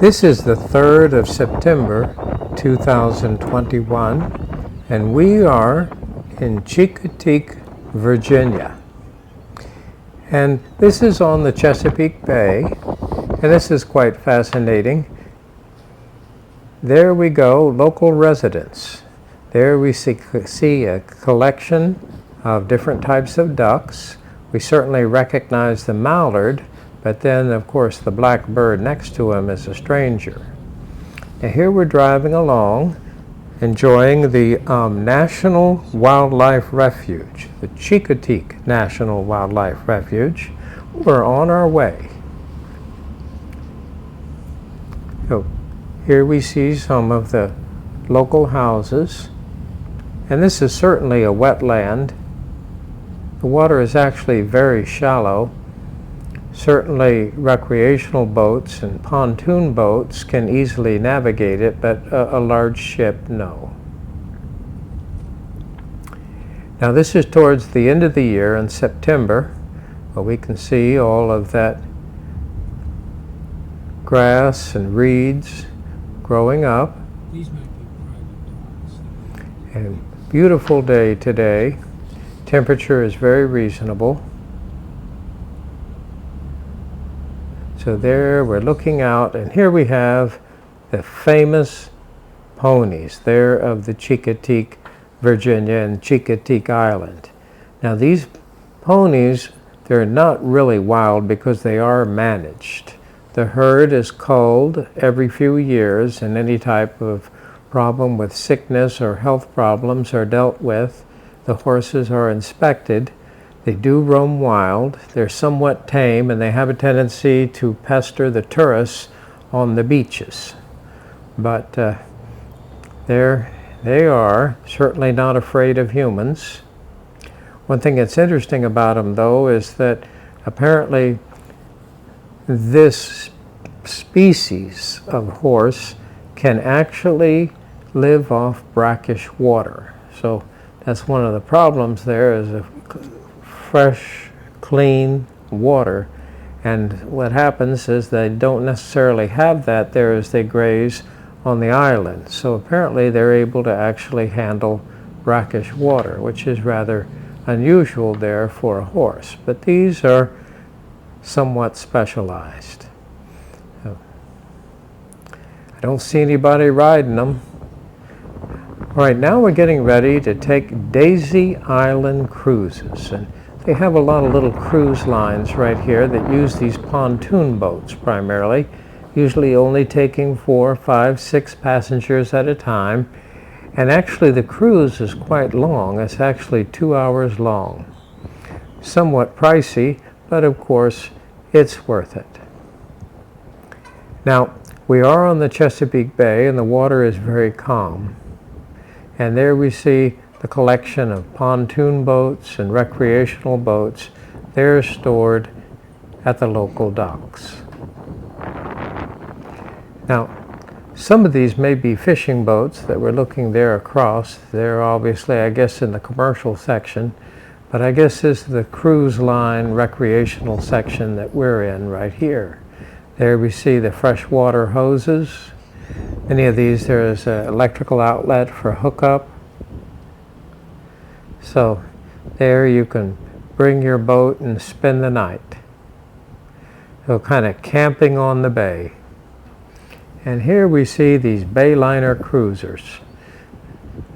This is the 3rd of September 2021, and we are in Chincoteague, Virginia. And this is on the Chesapeake Bay, and this is quite fascinating. There we go, local residents. There we see a collection of different types of ducks. We certainly recognize the mallard, but then, of course, the black bird next to him is a stranger. Now here we're driving along, enjoying the National Wildlife Refuge, the Chincoteague National Wildlife Refuge. We're on our way. So here we see some of the local houses, and this is certainly a wetland. The water is actually very shallow. Certainly recreational boats and pontoon boats can easily navigate it, but a large ship, no. Now this is towards the end of the year in September, where we can see all of that grass and reeds growing up. These might be private dogs. And beautiful day today. Temperature is very reasonable. So there we're looking out, and here we have the famous ponies there of the Chincoteague, Virginia, and Chincoteague Island. Now these ponies, they're not really wild because they are managed. The herd is culled every few years, and any type of problem with sickness or health problems are dealt with. The horses are inspected. They do roam wild. They're somewhat tame, and they have a tendency to pester the tourists on the beaches. But there they are, certainly not afraid of humans. One thing that's interesting about them, though, is that apparently this species of horse can actually live off brackish water. So that's one of the problems there, is a fresh, clean water, and what happens is they don't necessarily have that there as they graze on the island. So apparently they're able to actually handle brackish water, which is rather unusual there for a horse. But these are somewhat specialized. So, I don't see anybody riding them. All right, now we're getting ready to take Daisey Island cruises, and they have a lot of little cruise lines right here that use these pontoon boats primarily, usually only taking 4, 5, 6 passengers at a time. And actually the cruise is quite long. It's actually 2 hours long. Somewhat pricey, but of course it's worth it. Now, we are on the Chesapeake Bay, and the water is very calm. And there we see the collection of pontoon boats and recreational boats. They're stored at the local docks. Now, some of these may be fishing boats that we're looking there across. They're obviously, I guess, in the commercial section, but I guess this is the cruise line recreational section that we're in right here. There we see the freshwater hoses. Many of these, there is an electrical outlet for hookup. So there you can bring your boat and spend the night. So kind of camping on the bay. And here we see these Bayliner cruisers.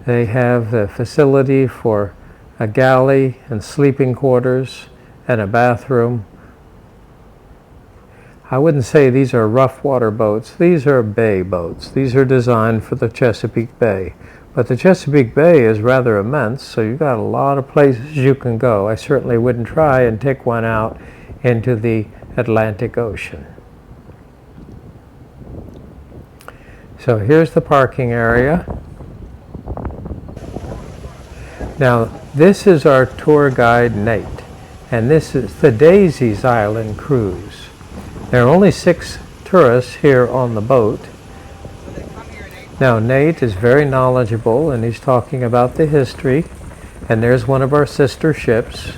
They have the facility for a galley and sleeping quarters and a bathroom. I wouldn't say these are rough water boats. These are bay boats. These are designed for the Chesapeake Bay. But the Chesapeake Bay is rather immense, so you've got a lot of places you can go. I certainly wouldn't try and take one out into the Atlantic Ocean. So here's the parking area. Now, this is our tour guide, Nate, and this is the Daisey's Island cruise. There are only 6 tourists here on the boat. Now, Nate is very knowledgeable, and he's talking about the history. And there's one of our sister ships,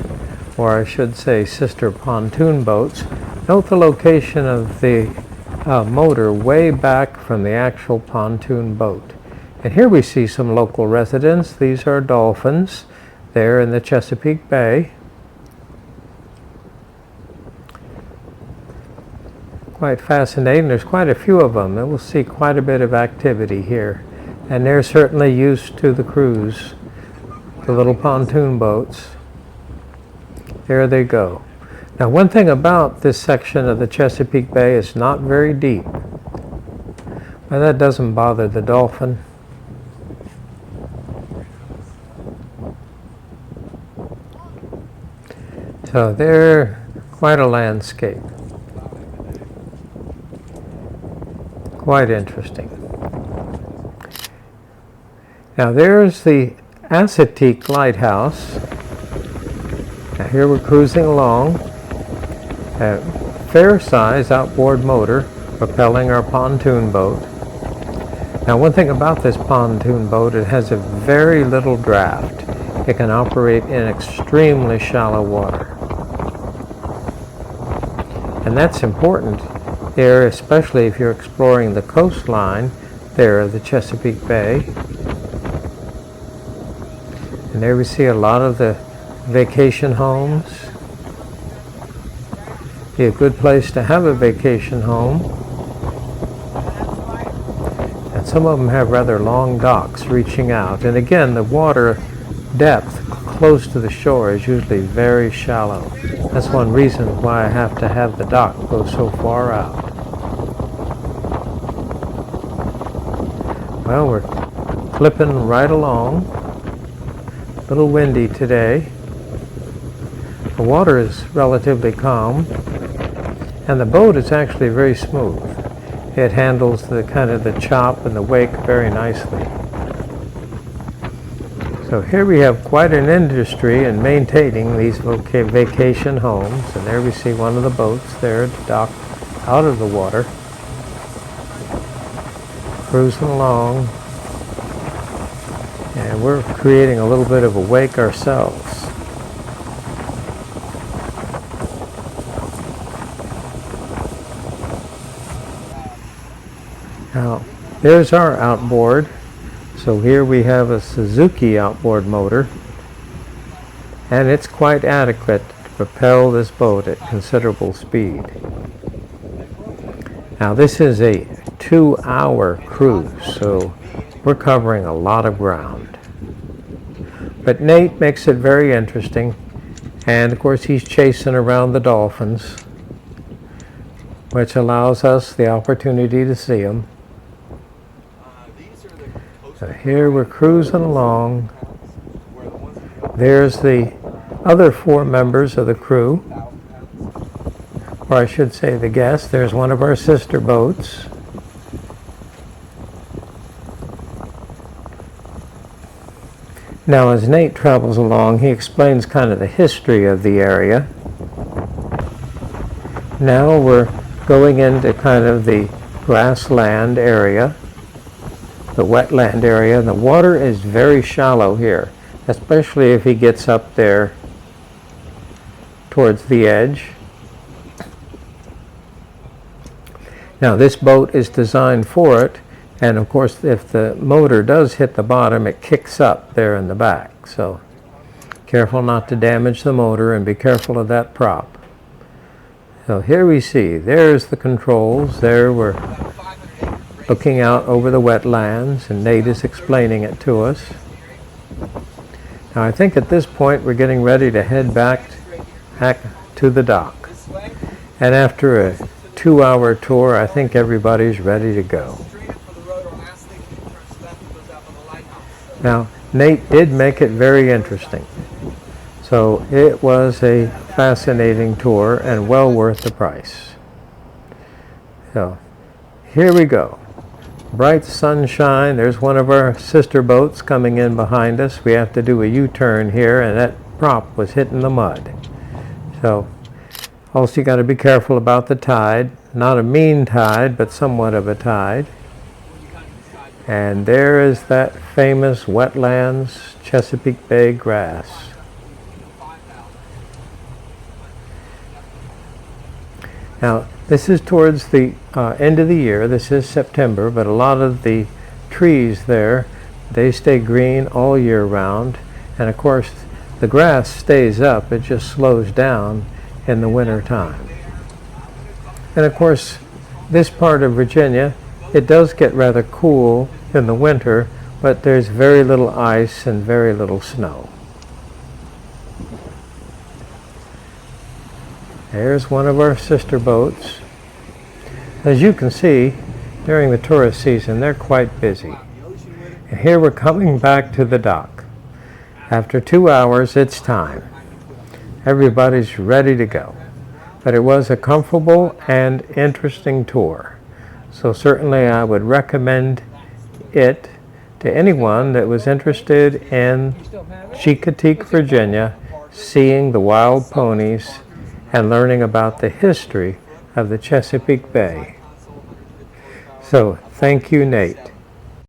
or I should say sister pontoon boats. Note the location of the motor way back from the actual pontoon boat. And here we see some local residents. These are dolphins there in the Chesapeake Bay. Quite fascinating. There's quite a few of them, and we'll see quite a bit of activity here. And they're certainly used to the cruise, the little pontoon boats. There they go. Now, one thing about this section of the Chesapeake Bay is not very deep. But that doesn't bother the dolphin. So they're quite a landscape. Quite interesting. Now there's the Assateague lighthouse. Now here we're cruising along. A fair size outboard motor propelling our pontoon boat. Now one thing about this pontoon boat, it has a very little draft. It can operate in extremely shallow water. And that's important there, especially if you're exploring the coastline there of the Chesapeake Bay. And there we see a lot of the vacation homes. Be a good place to have a vacation home. And some of them have rather long docks reaching out. And again, the water depth close to the shore is usually very shallow. That's one reason why I have to have the dock go so far out. Well, we're clipping right along. A little windy today. The water is relatively calm, and the boat is actually very smooth. It handles the kind of the chop and the wake very nicely. So here we have quite an industry in maintaining these vacation homes, and there we see one of the boats there to dock out of the water. Cruising along, and we're creating a little bit of a wake ourselves. Now, there's our outboard. So here we have a Suzuki outboard motor, and it's quite adequate to propel this boat at considerable speed. Now this is a 2-hour cruise, so we're covering a lot of ground. But Nate makes it very interesting, and of course he's chasing around the dolphins, which allows us the opportunity to see them. So here we're cruising along. There's the other 4 members of the crew, or I should say the guests. There's one of our sister boats. Now as Nate travels along, he explains kind of the history of the area. Now we're going into kind of the grassland area, the wetland area, and the water is very shallow here, especially if he gets up there towards the edge. Now this boat is designed for it, and of course if the motor does hit the bottom, it kicks up there in the back. So careful not to damage the motor, and be careful of that prop. So here we see, there's the controls. There we're looking out over the wetlands, and Nate is explaining it to us. Now I think at this point we're getting ready to head back to the dock. And after a 2-hour tour, I think everybody's ready to go. Now, Nate did make it very interesting. So it was a fascinating tour and well worth the price. So here we go. Bright sunshine. There's one of our sister boats coming in behind us. We have to do a U-turn here, and that prop was hitting the mud. So also you got to be careful about the tide. Not a mean tide, but somewhat of a tide. And there is that famous wetlands Chesapeake Bay grass. Now, this is towards the end of the year. This is September, but a lot of the trees there, they stay green all year round. And of course, the grass stays up. It just slows down in the winter time. And of course, this part of Virginia, it does get rather cool in the winter, but there's very little ice and very little snow. There's one of our sister boats. As you can see, during the tourist season, they're quite busy. And here we're coming back to the dock. After 2 hours, it's time. Everybody's ready to go. But it was a comfortable and interesting tour. So certainly I would recommend it to anyone that was interested in Chincoteague, Virginia, seeing the wild ponies and learning about the history of the Chesapeake Bay. So, thank you, Nate.